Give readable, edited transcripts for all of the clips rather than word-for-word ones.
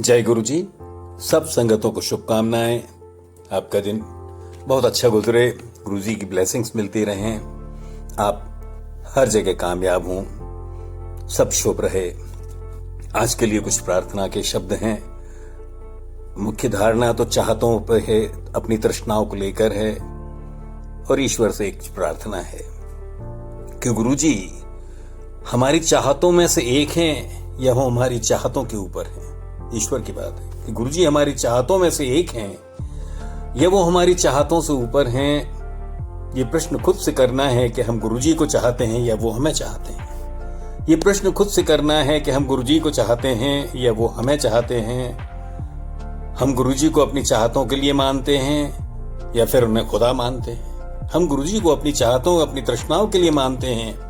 जय गुरु जी। सब संगतों को शुभकामनाएं। आपका दिन बहुत अच्छा गुजरे, गुरु जी की ब्लेसिंग्स मिलती रहें, आप हर जगह कामयाब हों, सब शुभ रहे। आज के लिए कुछ प्रार्थना के शब्द हैं। मुख्य धारणा तो चाहतों पर है, अपनी तृष्णाओं को लेकर है, और ईश्वर से एक प्रार्थना है कि गुरु जी हमारी चाहतों में से एक हैं या वो हमारी चाहतों के ऊपर हैं। ईश्वर की बात है कि गुरु जी हमारी चाहतों में से एक हैं या वो हमारी चाहतों से ऊपर हैं। ये प्रश्न खुद से करना है कि हम गुरु जी को चाहते हैं या वो हमें चाहते हैं। ये प्रश्न खुद से करना है कि हम गुरु जी को चाहते हैं या वो हमें चाहते हैं। हम गुरु जी को अपनी चाहतों के लिए मानते हैं या फिर उन्हें खुदा मानते हैं। हम गुरु जी को अपनी चाहतों, अपनी तृष्णाओं के लिए मानते हैं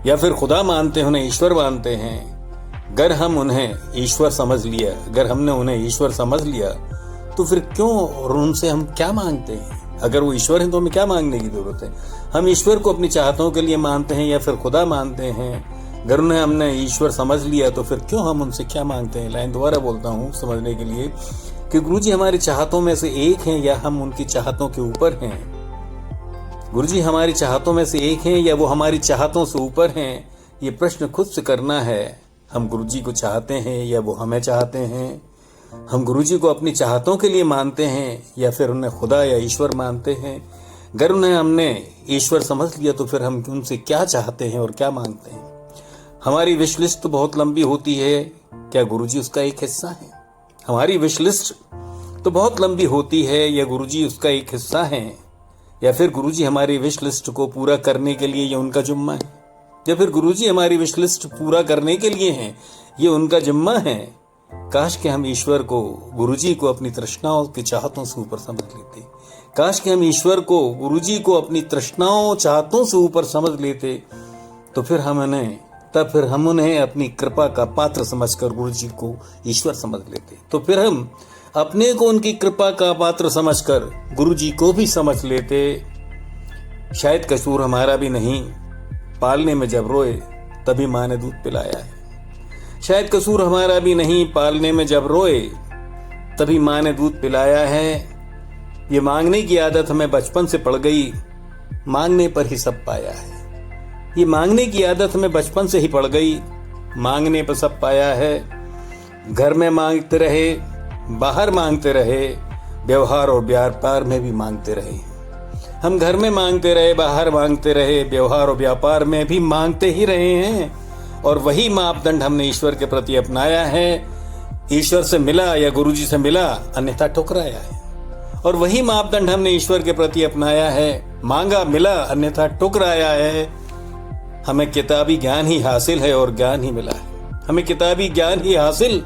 या फिर खुदा मानते हैं, उन्हें ईश्वर मानते हैं। अगर हम उन्हें ईश्वर समझ लिया, अगर हमने उन्हें ईश्वर समझ लिया तो फिर क्यों और उनसे हम क्या मांगते हैं? अगर वो ईश्वर हैं तो हमें क्या मांगने की जरूरत है? हम ईश्वर को अपनी चाहतों के लिए मानते हैं या फिर खुदा मानते हैं। अगर उन्हें हमने ईश्वर समझ लिया तो फिर क्यों हम उनसे क्या मांगते हैं? लाइन दोबारा बोलता हूँ समझने के लिए कि गुरु जी हमारी चाहतों में से एक हैं या हम उनकी चाहतों के ऊपर हैं। गुरु जी हमारी चाहतों में से एक हैं या वो हमारी चाहतों से ऊपर हैं। ये प्रश्न खुद से करना है। हम गुरु जी को चाहते हैं या वो हमें चाहते हैं। हम गुरु जी को अपनी चाहतों के लिए मानते हैं या फिर उन्हें खुदा या ईश्वर मानते हैं। अगर उन्हें हमने ईश्वर समझ लिया तो फिर हम उनसे क्या चाहते हैं और क्या मांगते हैं? हमारी विश लिस्ट तो बहुत लंबी होती है, क्या गुरु जी उसका एक हिस्सा है? हमारी विश लिस्ट तो बहुत लंबी होती है, या गुरु जी उसका एक हिस्सा है? या फिर गुरु जी हमारी विश लिस्ट को पूरा करने के लिए ये उनका जिम्मा है? या फिर गुरु जी हमारी विश लिस्ट पूरा करने के लिए हैं, ये उनका जिम्मा है? काश कि हम ईश्वर को, गुरु जी को अपनी तृष्णाओं की चाहतों से ऊपर समझ लेते। काश कि हम ईश्वर को, गुरु जी को अपनी तृष्णाओं चाहतों से ऊपर समझ लेते तो फिर हम उन्हें अपनी कृपा का पात्र समझकर गुरु जी को ईश्वर समझ लेते। तो फिर हम अपने को उनकी कृपा का पात्र समझकर गुरु जी को भी समझ लेते। शायद कसूर हमारा भी नहीं, पालने में जब रोए तभी माँ ने दूध पिलाया है। शायद कसूर हमारा भी नहीं, पालने में जब रोए तभी माँ ने दूध पिलाया है। ये मांगने की आदत हमें बचपन से पड़ गई, मांगने पर ही सब पाया है। ये मांगने की आदत हमें बचपन से ही पड़ गई, मांगने पर सब पाया है। घर में मांगते रहे, बाहर मांगते रहे, व्यवहार और व्यापार में भी मांगते रहे। हम घर में मांगते रहे, बाहर मांगते रहे, व्यवहार और व्यापार में भी मांगते ही रहे हैं। और वही मापदंड हमने ईश्वर के प्रति अपनाया है। ईश्वर से मिला या गुरु जी से मिला, अन्यथा ठुकराया है। और वही मापदंड हमने ईश्वर के प्रति अपनाया है। मांगा, मिला, अन्यथा ठुकराया है। हमें किताबी ज्ञान ही हासिल है और ज्ञान ही मिला है। हमें किताबी ज्ञान ही हासिल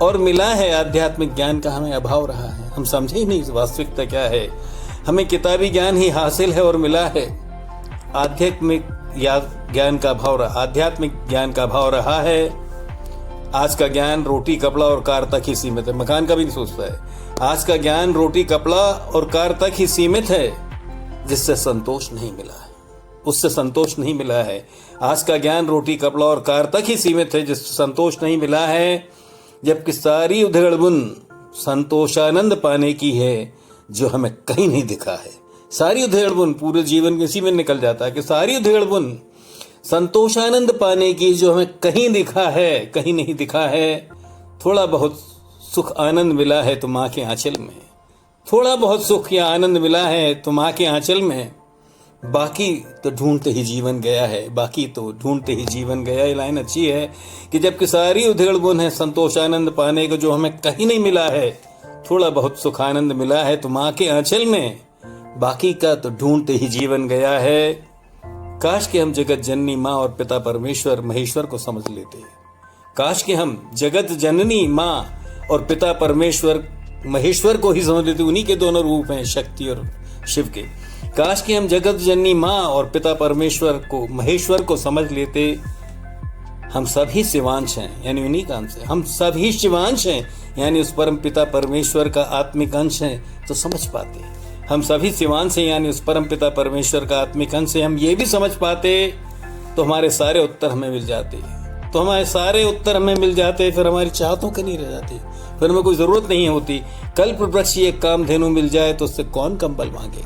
और मिला है, आध्यात्मिक ज्ञान का हमें अभाव रहा है। हम समझे ही नहीं वास्तविकता क्या है। हमें किताबी ज्ञान ही हासिल है और मिला है, आध्यात्मिक ज्ञान का अभाव रहा, आध्यात्मिक ज्ञान का अभाव रहा है। आज का ज्ञान रोटी कपड़ा और कार तक ही सीमित है, मकान का भी नहीं सोचता है। आज का ज्ञान रोटी कपड़ा और कार तक ही सीमित है, जिससे संतोष नहीं मिला है, उससे संतोष नहीं मिला है। आज का ज्ञान रोटी कपड़ा और कार तक ही सीमित है, जिससे संतोष नहीं मिला है। जबकि सारी उधेड़-बुन संतोषानंद पाने की है, जो हमें कहीं नहीं दिखा है। सारी उधेड़-बुन, पूरे जीवन इसी में निकल जाता है कि सारी उधेड़-बुन संतोषानंद पाने की, जो हमें कहीं दिखा है, कहीं नहीं दिखा है। थोड़ा बहुत सुख आनंद मिला है तो माँ के आंचल में, थोड़ा बहुत सुख या आनंद मिला है तो माँ के आंचल में। बाकी तो ढूंढते ही जीवन गया है, बाकी तो ढूंढते ही जीवन गया। ये लाइन अच्छी है कि जबकि सारी उधेड़-बुन है संतोषानंद पाने को, जो हमें कहीं नहीं मिला है, थोड़ा बहुत सुख आनंद मिला है तो माँ के आंचल में, बाकी का तो ढूंढते ही जीवन गया है। काश कि हम जगत जननी माँ और पिता परमेश्वर महेश्वर को समझ लेते। काश कि हम जगत जननी माँ और पिता परमेश्वर महेश्वर को ही समझ लेते। उन्हीं के दोनों रूप हैं, शक्ति और शिव के। काश कि हम जगत जननी माँ और पिता परमेश्वर को, महेश्वर को समझ लेते। हम सभी शिवांश हैं, यानी उन्हीं का अंश है। हम सभी शिवांश हैं, यानी उस परम पिता परमेश्वर का आत्मिक अंश है, तो समझ पाते। हम सभी शिवांश हैं, यानी उस परम पिता परमेश्वर का आत्मिक अंश है। हम ये भी समझ पाते तो हमारे सारे उत्तर हमें मिल जाते। तो हमारे सारे उत्तर हमें मिल जाते, फिर हमारी चाहतों की नहीं रह जाती, फिर हमें कोई जरूरत नहीं होती। कल्प वृक्ष ये कामधेनु मिल जाए तो उससे कौन कंबल मांगे।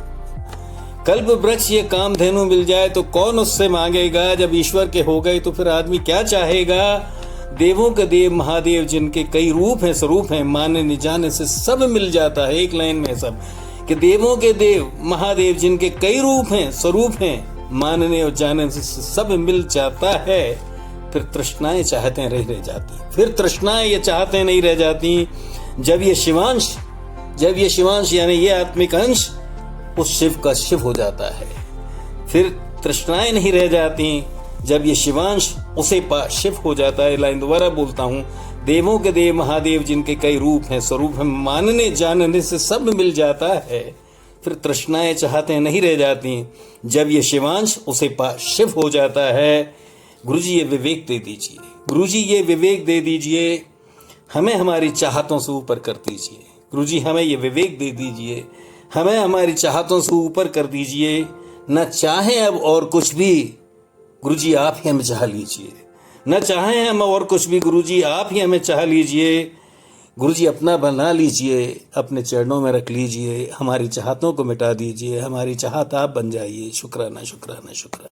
कल्प वृक्ष ये कामधेनु मिल जाए तो कौन उससे मांगेगा। जब ईश्वर के हो गए तो फिर आदमी क्या चाहेगा। देवों के देव महादेव जिनके कई रूप हैं स्वरूप हैं, माने नहीं जाने से सब मिल जाता है। एक लाइन में सब कि देवों के देव महादेव जिनके कई रूप हैं स्वरूप हैं, मानने और जानने से सब मिल जाता है। फिर तृष्णाएं चाहते रह जाती, फिर तृष्णाएं ये चाहते नहीं रह जाती। जब ये शिवांश यानी ये आत्मिक अंश उस शिव का शिव हो जाता है, फिर तृष्णाएं नहीं रह जाती। जब ये शिवांश उसे पा शिव हो जाता है। लाइन दोबारा बोलता हूं, देवों के देव महादेव जिनके कई रूप हैं स्वरूप हैं, मानने जानने से सब मिल जाता है। फिर तृष्णाएं चाहते नहीं रह जाती। जब ये शिवांश उसे पा शिव हो जाता है। गुरुजी ये विवेक दे दीजिए, गुरुजी ये विवेक दे दीजिए, हमें हमारी चाहतों से ऊपर कर दीजिए। गुरुजी हमें ये विवेक दे दीजिए, हमें हमारी चाहतों से ऊपर कर दीजिए। न चाहें अब और कुछ भी, गुरुजी आप ही हमें चाह लीजिए। न चाहें हम और कुछ भी, गुरुजी आप ही हमें चाह लीजिए। गुरुजी अपना बना लीजिए, अपने चरणों में रख लीजिए, हमारी चाहतों को मिटा दीजिए, हमारी चाहत आप बन जाइए। शुक्राना शुक्राना शुक्राना।